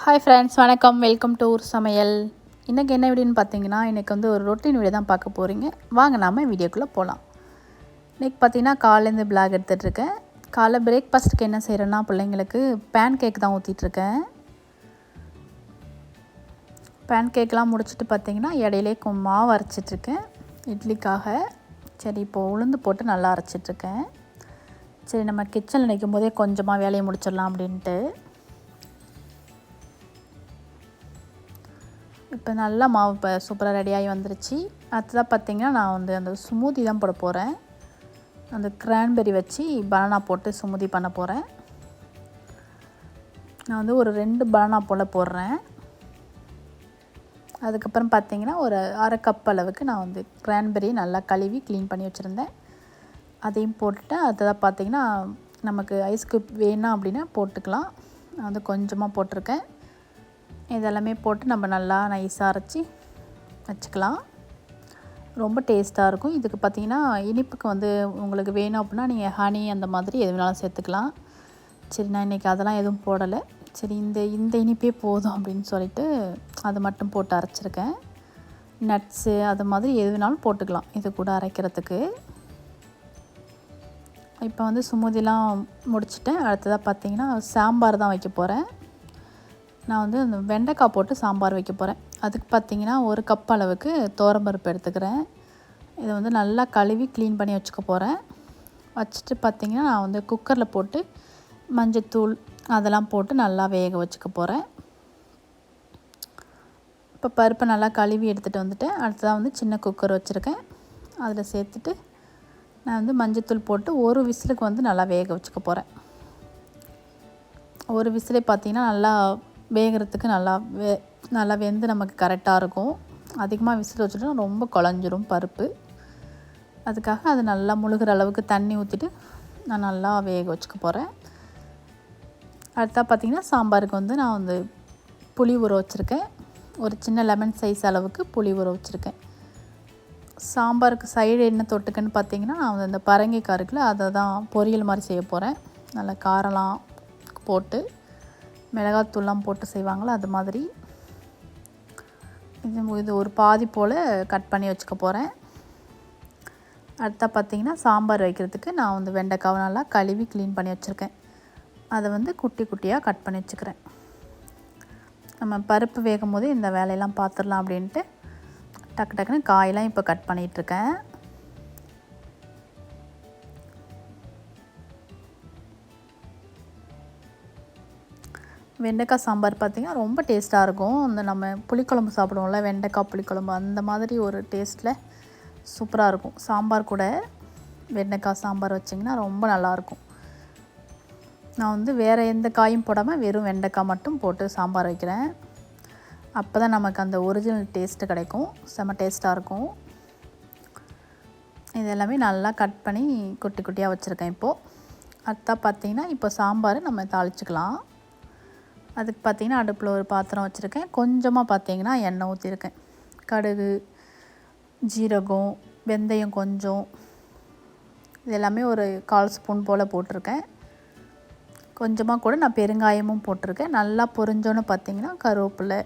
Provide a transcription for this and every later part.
Hi friends, வணக்கம். Welcome to ஊர் சமையல். இன்றைக்கி என்ன வீடியோன்னு பார்த்தீங்கன்னா, இன்றைக்கி வந்து ஒரு ரொட்டீன் வீடியோ தான் பார்க்க போகிறீங்க. வாங்க நாம வீடியோக்குள்ளே போகலாம். இன்றைக்கி பார்த்தீங்கன்னா காலையிலேருந்து பிளாக் எடுத்துகிட்ருக்கேன். காலைல பிரேக்ஃபாஸ்ட்டுக்கு என்ன செய்கிறேன்னா, பிள்ளைங்களுக்கு பேன் கேக் தான் ஊற்றிட்டுருக்கேன். பேன் கேக்லாம் முடிச்சுட்டு பார்த்தீங்கன்னா இடையிலே மாவு அரைச்சிட்ருக்கேன் இட்லிக்காக. சரி, இப்போது உளுந்து போட்டு நல்லா அரைச்சிட்ருக்கேன். சரி, நம்ம கிச்சனில் நிற்கும் போதே கொஞ்சமாக வேலையை முடிச்சிடலாம் அப்படின்ட்டு. இப்போ நல்லா மாவு இப்போ சூப்பராக ரெடியாகி வந்துருச்சு. அடுத்ததாக பார்த்திங்கன்னா நான் வந்து அந்த ஸ்மூதி தான் போட போகிறேன். அந்த கிரான்பெரி வச்சு பனானா போட்டு ஸ்மூதி பண்ண போகிறேன். நான் வந்து ஒரு 2 பனானா போல் போடுறேன். அதுக்கப்புறம் பார்த்திங்கன்னா ஒரு அரை கப் அளவுக்கு நான் வந்து கிரான்பெரி நல்லா கழுவி க்ளீன் பண்ணி வச்சுருந்தேன். அதையும் போட்டுட்டேன். அடுத்ததாக பார்த்திங்கன்னா நமக்கு ஐஸ் க்யூப் வேணும் அப்படின்னா போட்டுக்கலாம். நான் வந்து கொஞ்சமாக போட்டிருக்கேன். இதெல்லாமே போட்டு நம்ம நல்லா நைஸாக அரைச்சி வச்சுக்கலாம். ரொம்ப டேஸ்ட்டாக இருக்கும். இதுக்கு பார்த்திங்கன்னா இனிப்புக்கு வந்து உங்களுக்கு வேணும் அப்படின்னா நீங்கள் ஹனி அந்த மாதிரி எது வேணாலும் சேர்த்துக்கலாம். சரி, நான் இன்றைக்கி அதெல்லாம் எதுவும் போடலை. சரி, இந்த இனிப்பே போதும் அப்படின்னு சொல்லிட்டு அது மட்டும் போட்டு அரைச்சிருக்கேன். நட்ஸு அது மாதிரி எது வேணாலும் போட்டுக்கலாம் இது கூட அரைக்கிறதுக்கு. இப்போ வந்து ஸ்மூதிலாம் முடிச்சிட்டேன். அடுத்ததாக பார்த்திங்கன்னா சாம்பார் தான் வைக்க போகிறேன். நான் வந்து அந்த வெண்டைக்காய் போட்டு சாம்பார் வைக்க போகிறேன். அதுக்கு பார்த்திங்கன்னா ஒரு கப் அளவுக்கு துவரம்பருப்பு எடுத்துக்கிறேன். இதை வந்து நல்லா கழுவி க்ளீன் பண்ணி வச்சுக்க போகிறேன். வச்சுட்டு பார்த்திங்கன்னா நான் வந்து குக்கரில் போட்டு மஞ்சத்தூள் அதெல்லாம் போட்டு நல்லா வேக வச்சுக்க போகிறேன். இப்போ பருப்பை நல்லா கழுவி எடுத்துகிட்டு வந்துட்டேன். அடுத்ததாக வந்து சின்ன குக்கர் வச்சுருக்கேன். அதில் சேர்த்துட்டு நான் வந்து மஞ்சத்தூள் போட்டு ஒரு விசிலுக்கு வந்து நல்லா வேக வச்சுக்க போகிறேன். ஒரு விசிலே பார்த்திங்கன்னா நல்லா வேகிறதுக்கு நல்லா வெந்து நமக்கு கரெக்டாக இருக்கும். அதிகமாக விசில் வச்சுட்டா ரொம்ப குழஞ்சிரும் பருப்பு. அதுக்காக அது நல்லா முழுகிற அளவுக்கு தண்ணி ஊற்றிட்டு நான் நல்லா வேக வச்சுக்க போகிறேன். அடுத்தா பார்த்திங்கன்னா சாம்பாருக்கு வந்து நான் வந்து புளி ஊற வச்சுருக்கேன். ஒரு சின்ன லெமன் சைஸ் அளவுக்கு புளி ஊற வச்சுருக்கேன். சாம்பாருக்கு சைடு என்ன தொட்டுக்குன்னு பார்த்திங்கன்னா நான் வந்து இந்த பரங்கிக்காய் இருக்குல்ல, அதை தான் பொரியல் மாதிரி செய்ய போகிறேன். நல்லா காரம்லாம் போட்டு மிளகாத்தூள்லாம் போட்டு செய்வாங்களோ அது மாதிரி இது ஒரு பாதி போல் கட் பண்ணி வச்சுக்க போகிறேன். அடுத்தா பார்த்திங்கன்னா சாம்பார் வைக்கிறதுக்கு நான் வந்து வெண்டைக்காவை நல்லா கழுவி க்ளீன் பண்ணி வச்சுருக்கேன். அதை வந்து குட்டி குட்டியாக கட் பண்ணி வச்சுக்கிறேன். நம்ம பருப்பு வேகும் போது இந்த வேலையெல்லாம் பார்த்துடலாம் அப்படின்ட்டு டக்கு டக்குன்னு காயெல்லாம் இப்போ கட் பண்ணிகிட்ருக்கேன். வெண்டைக்காய் சாம்பார் பார்த்திங்கன்னா ரொம்ப டேஸ்ட்டாக இருக்கும். அந்த நம்ம புளிக்குழம்பு சாப்பிடுவோம்ல, வெண்டைக்காய் புளிக்குழம்பு, அந்த மாதிரி ஒரு டேஸ்ட்டில் சூப்பராக இருக்கும். சாம்பார் கூட வெண்டைக்காய் சாம்பார் வச்சிங்கன்னா ரொம்ப நல்லாயிருக்கும். நான் வந்து வேறு எந்த காயும் போடாமல் வெறும் வெண்டைக்காய் மட்டும் போட்டு சாம்பார் வைக்கிறேன். அப்போ தான் நமக்கு அந்த ஒரிஜினல் டேஸ்ட்டு கிடைக்கும். செம்ம டேஸ்ட்டாக இருக்கும். இது எல்லாமே நல்லா கட் பண்ணி குட்டி குட்டியாக வச்சுருக்கேன். இப்போது அடுத்தா பார்த்திங்கன்னா இப்போ சாம்பார் நம்ம தாளிச்சிக்கலாம். அதுக்கு பார்த்திங்கன்னா அடுப்பில் ஒரு பாத்திரம் வச்சுருக்கேன். கொஞ்சமாக பார்த்திங்கன்னா எண்ணெய் ஊற்றிருக்கேன். கடுகு, ஜீரகம், வெந்தயம் கொஞ்சம், இது எல்லாமே ஒரு 1/4 ஸ்பூன் போல் போட்டிருக்கேன். கொஞ்சமாக கூட நான் பெருங்காயமும் போட்டிருக்கேன். நல்லா பொரிஞ்சோன்னு பார்த்திங்கன்னா கருவேப்பிலை,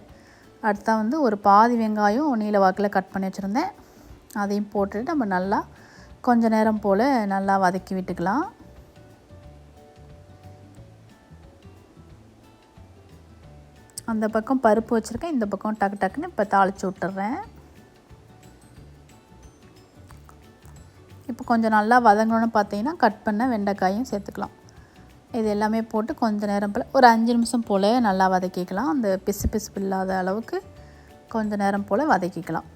அடுத்தா வந்து ஒரு பாதி வெங்காயம் நீல வாக்கில் கட் பண்ணி வச்சுருந்தேன். அதையும் போட்டுட்டு நம்ம நல்லா கொஞ்சம் நேரம் போல் நல்லா வதக்கி விட்டுக்கலாம். அந்த பக்கம் பருப்பு வச்சுருக்கேன், இந்த பக்கம் டக்கு டக்குன்னு இப்போ தாளித்து விட்டுறேன். இப்போ கொஞ்சம் நல்லா வதங்கணும்னு பார்த்தீங்கன்னா கட் பண்ண வெண்டைக்காயும் சேர்த்துக்கலாம். இது எல்லாமே போட்டு கொஞ்சம் நேரம் போல் ஒரு 5 நிமிஷம் போல் நல்லா வதக்கிக்கலாம். அந்த பிசு இல்லாத அளவுக்கு கொஞ்சம் நேரம் போல் வதக்கிக்கலாம்.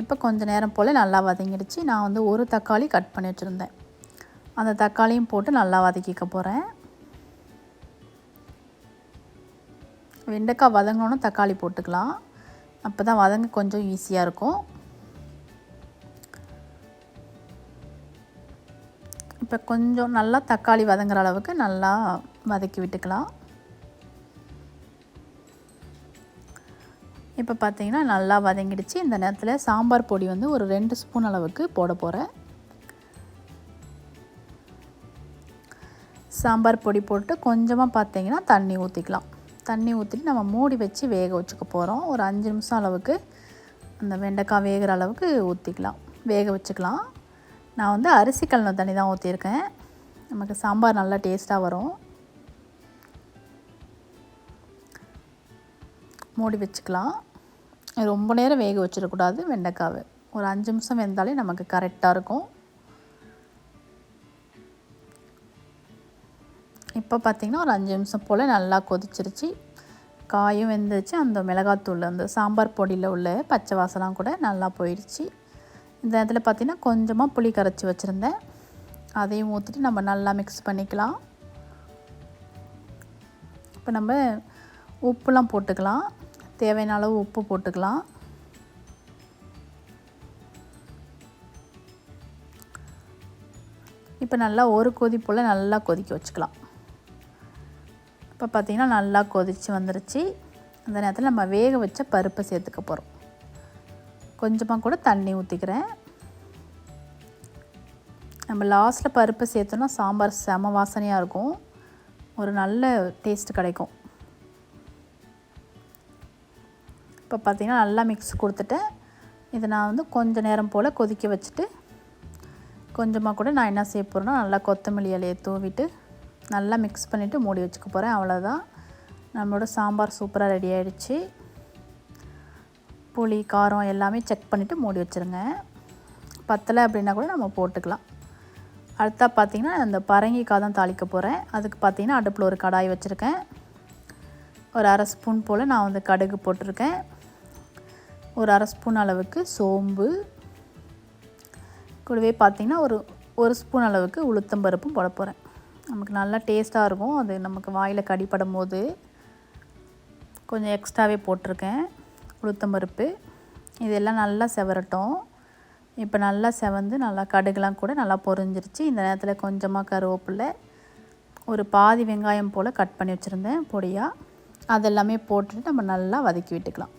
இப்போ கொஞ்சம் நேரம் போல் நல்லா வதங்கிடுச்சு. நான் வந்து ஒரு தக்காளி கட் பண்ணி வச்சுருந்தேன். அந்த தக்காளியும் போட்டு நல்லா வதக்கிக்க போகிறேன். வெண்டைக்காய் வதங்கணுன்னு தக்காளி போட்டுக்கலாம். அப்போ தான் வதங்க கொஞ்சம் ஈஸியாக இருக்கும். இப்போ கொஞ்சம் நல்லா தக்காளி வதங்குற அளவுக்கு நல்லா வதக்கி விட்டுக்கலாம். இப்போ பார்த்திங்கன்னா நல்லா வதங்கிடுச்சு. இந்த நேரத்தில் சாம்பார் பொடி வந்து ஒரு 2 ஸ்பூன் அளவுக்கு போட போகிறேன். சாம்பார் பொடி போட்டு கொஞ்சமாக பார்த்தீங்கன்னா தண்ணி ஊற்றிக்கலாம். தண்ணி ஊற்றிட்டு நம்ம மூடி வச்சு வேக வச்சுக்க போகிறோம். ஒரு 5 நிமிஷம் அளவுக்கு அந்த வெண்டைக்காய் வேகிற அளவுக்கு வேக வச்சுக்கலாம். நான் வந்து அரிசி கழுவின தண்ணி தான் ஊற்றிருக்கேன். நமக்கு சாம்பார் நல்லா டேஸ்ட்டாக வரும். மூடி வச்சுக்கலாம். ரொம்ப நேரம் வேக வச்சிடக்கூடாது. வெண்டைக்காவை ஒரு 5 நிமிஷம் வெந்தாலே நமக்கு கரெக்டாக இருக்கும். இப்போ பார்த்திங்கன்னா ஒரு 5 நிமிஷம் போல் நல்லா கொதிச்சிருச்சு. காயும் வெந்துருச்சு. அந்த மிளகாத்தூள் அந்த சாம்பார் பொடியில் உள்ள பச்சை வாசலாம் கூட நல்லா போயிடுச்சு. இந்த இடத்துல பார்த்திங்கன்னா கொஞ்சமாக புளி கரைச்சி வச்சுருந்தேன். அதையும் ஊற்றிட்டு நம்ம நல்லா மிக்ஸ் பண்ணிக்கலாம். இப்போ நம்ம உப்புலாம் போட்டுக்கலாம். தேவையான அளவு உப்பு போட்டுக்கலாம். இப்போ நல்லா ஒரு கொதி போல் நல்லா கொதிக்க வச்சுக்கலாம். இப்போ பார்த்திங்கன்னா நல்லா கொதித்து வந்துருச்சு. அந்த நேரத்தில் நம்ம வேக வச்ச பருப்பை சேர்த்துக்க போகிறோம். கொஞ்சமாக கூட தண்ணி ஊற்றிக்கிறேன். நம்ம லாஸ்ட்டில் பருப்பு சேர்த்தோன்னா சாம்பார் செம வாசனையாக இருக்கும். ஒரு நல்ல டேஸ்ட் கிடைக்கும். இப்போ பார்த்திங்கன்னா நல்லா மிக்ஸ் கொடுத்துட்டேன். இதை நான் வந்து கொஞ்சம் நேரம் போல் கொதிக்க வச்சுட்டு கொஞ்சமாக கூட நான் என்ன செய்ய போகிறேன்னா நல்லா கொத்தமல்லி இலையை தூவிட்டு நல்லா மிக்ஸ் பண்ணிவிட்டு மூடி வச்சுக்க போகிறேன். அவ்வளோதான், நம்மளோட சாம்பார் சூப்பராக ரெடி ஆகிடுச்சு. புளி காரம் எல்லாமே செக் பண்ணிவிட்டு மூடி வச்சுருங்க. பத்தலை அப்படின்னா கூட நம்ம போட்டுக்கலாம். அடுத்தா பார்த்திங்கன்னா அந்த பரங்கிக்காய் தான் தாளிக்க போகிறேன். அதுக்கு பார்த்திங்கன்னா அடுப்பில் ஒரு கடாய் வச்சுருக்கேன். ஒரு 1/2 ஸ்பூன் போல் நான் வந்து கடுகு போட்டிருக்கேன். ஒரு 1/2 ஸ்பூன் அளவுக்கு சோம்பு, கூடவே பார்த்திங்கன்னா ஒரு ஸ்பூன் அளவுக்கு உளுத்தம்பருப்பும் போட போகிறேன். நமக்கு நல்லா டேஸ்ட்டாக இருக்கும். அது நமக்கு வாயில் கடிப்படும் போது கொஞ்சம் எக்ஸ்ட்ராவே போட்டிருக்கேன் உளுத்தம்பருப்பு. இதெல்லாம் நல்லா செவரட்டும். இப்போ நல்லா செவந்து நல்லா கடுகுலாம் கூட நல்லா பொரிஞ்சிருச்சு. இந்த நேரத்தில் கொஞ்சமாக கருவேப்பிலை, ஒரு பாதி வெங்காயம் போல் கட் பண்ணி வச்சுருந்தேன் பொடியாக, அதெல்லாமே போட்டுட்டு நம்ம நல்லா வதக்கி விட்டுக்கலாம்.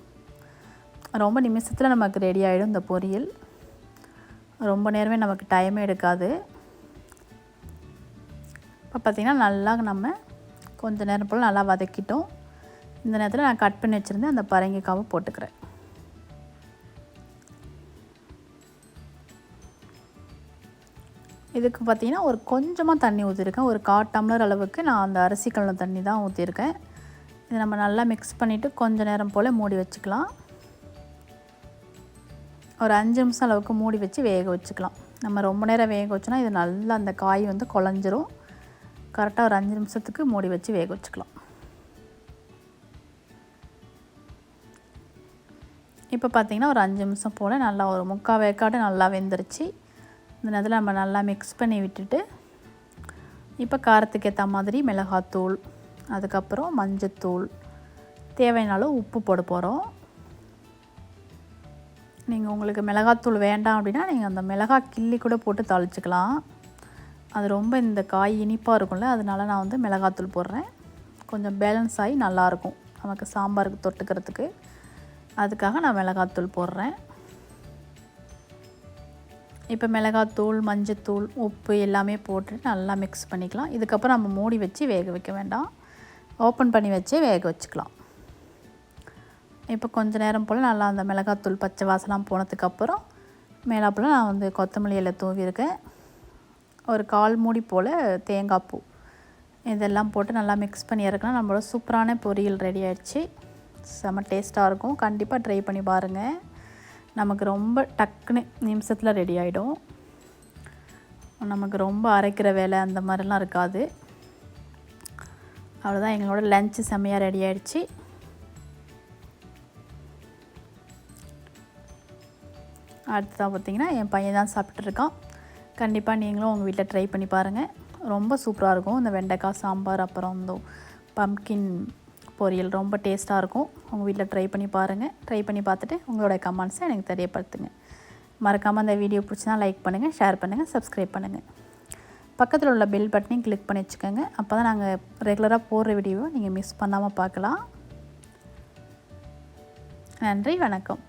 ரொம்ப நிமிஷத்தில் நமக்கு ரெடி ஆகிடும் இந்த பொரியல். ரொம்ப நேரமே நமக்கு டைமே எடுக்காது. இப்போ பார்த்திங்கன்னா நல்லா நம்ம கொஞ்சம் நேரம் போல் நல்லா வதக்கிட்டோம். இந்த நேரத்தில் நான் கட் பண்ணி வச்சுருந்தேன் அந்த பரங்கிக்காவை போட்டுக்கிறேன். இதுக்கு பார்த்திங்கன்னா ஒரு கொஞ்சமாக தண்ணி ஊற்றிருக்கேன். ஒரு 1/4 டம்ளர் அளவுக்கு நான் அந்த அரிசி கழுவின தண்ணி தான் ஊற்றிருக்கேன். இதை நம்ம நல்லா மிக்ஸ் பண்ணிவிட்டு கொஞ்சம் நேரம் போல் மூடி வச்சுக்கலாம். ஒரு 5 நிமிஷம் அளவுக்கு மூடி வச்சு வேக வச்சுக்கலாம். நம்ம ரொம்ப நேரம் வேக வச்சோன்னா இது நல்லா அந்த காய் வந்து குழஞ்சிரும். கரெக்டாக ஒரு 5 நிமிஷத்துக்கு மூடி வச்சு வேக வச்சுக்கலாம். இப்போ பார்த்திங்கன்னா ஒரு 5 நிமிஷம் போல் நல்லா ஒரு 3/4 வேக்காடு நல்லா வெந்துருச்சு. இந்த நேரத்தில் நம்ம நல்லா மிக்ஸ் பண்ணி விட்டுட்டு இப்போ காரத்துக்கு ஏற்ற மாதிரி மிளகாத்தூள், அதுக்கப்புறம் மஞ்சத்தூள், தேவையான அளவு உப்பு போட போகிறோம். நீங்கள் உங்களுக்கு மிளகாத்தூள் வேண்டாம் அப்படின்னா நீங்கள் அந்த மிளகாய் கிள்ளி கூட போட்டு தாளிச்சிக்கலாம். அது ரொம்ப இந்த காய் இனிப்பாக இருக்கும்ல, அதனால நான் வந்து மிளகாத்தூள் போடுறேன். கொஞ்சம் பேலன்ஸ் ஆகி நல்லாயிருக்கும் நமக்கு சாம்பாருக்கு தொட்டுக்கிறதுக்கு. அதுக்காக நான் மிளகாத்தூள் போடுறேன். இப்போ மிளகாத்தூள், மஞ்சத்தூள், உப்பு எல்லாமே போட்டுட்டு நல்லா மிக்ஸ் பண்ணிக்கலாம். இதுக்கப்புறம் நம்ம மூடி வச்சு வேக வைக்க வேண்டாம், ஓப்பன் பண்ணி வச்சே வேக வச்சுக்கலாம். இப்போ கொஞ்சம் நேரம் போல் நல்லா அந்த மிளகாத்தூள் பச்சை வாசலாம் போனதுக்கப்புறம் மேலாப்பில் நான் வந்து கொத்தமல்லி இலை தூவியிருக்கேன். ஒரு 1/4 மூடி போல் தேங்காய் பூ இதெல்லாம் போட்டு நல்லா மிக்ஸ் பண்ணி இறக்கலாம். நம்மளோட சூப்பரான பொரியல் ரெடி ஆகிடுச்சு. செம்ம டேஸ்ட்டாக இருக்கும். கண்டிப்பாக ட்ரை பண்ணி பாருங்கள். நமக்கு ரொம்ப டக்குன்னு நிமிஷத்தில் ரெடி ஆகிடும். நமக்கு ரொம்ப அரைக்கிற வேலை அந்த மாதிரிலாம் இருக்காது. அவ்வளோதான், எங்களோட லஞ்சு செம்மையாக ரெடி ஆகிடுச்சு. அடுத்ததாக பார்த்திங்கன்னா என் பையன் தான் சாப்பிட்ருக்கான். கண்டிப்பாக நீங்களும் உங்கள் வீட்டில் ட்ரை பண்ணி பாருங்கள். ரொம்ப சூப்பராக இருக்கும். இந்த வெண்டைக்காய் சாம்பார், அப்புறம் இந்த பம்ப்கின் பொரியல் ரொம்ப டேஸ்ட்டாக இருக்கும். உங்கள் வீட்டில் ட்ரை பண்ணி பாருங்கள். ட்ரை பண்ணி பார்த்துட்டு உங்களோட கமெண்ட்ஸை எனக்கு தெரியப்படுத்துங்க. மறக்காமல் அந்த வீடியோ பிடிச்சினா லைக் பண்ணுங்கள், ஷேர் பண்ணுங்கள், சப்ஸ்கிரைப் பண்ணுங்கள். பக்கத்தில் உள்ள பெல் பட்டனையும் கிளிக் பண்ணி வச்சுக்கோங்க. அப்போ தான் நாங்கள் ரெகுலராக போடுற வீடியோவை நீங்கள் மிஸ் பண்ணாமல் பார்க்கலாம். நன்றி, வணக்கம்.